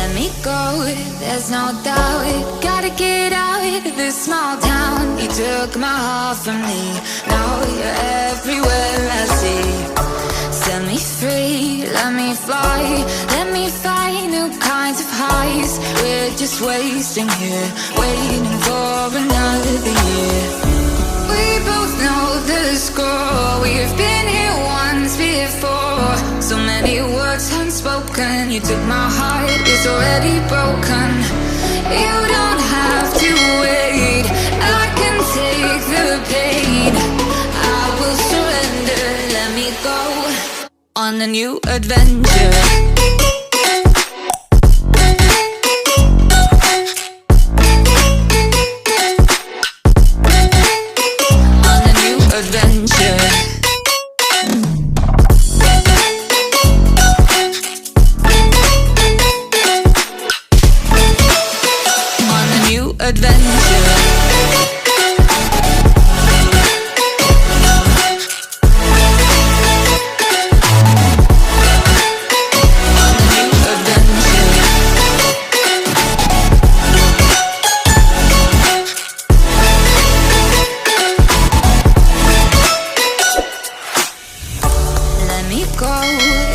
Let me go, there's no doubt. Gotta get out of this small town. You took my heart from me, now you're everywhere I see. Set me free, let me fly. Let me find new kinds of highs. We're just wasting here, waiting for another year. We both know the score. We've been here once before. So many words unspoken. You took my heart, it's already broken. You don't have to wait, I can take the pain. I will surrender, let me go on a new adventure.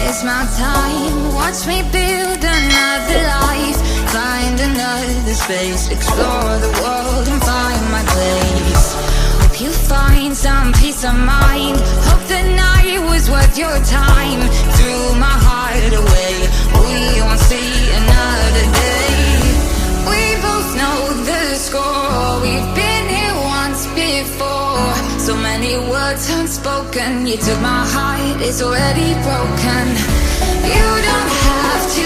It's my time, watch me build another life. Find another space, explore the world and find my place. Hope you find some peace of mind. Hope the night was worth your time. Threw my heart away, we won't see another day. We both know the score, we've been here once before. So many words unspoken. You took my heart, it's already broken. You don't have to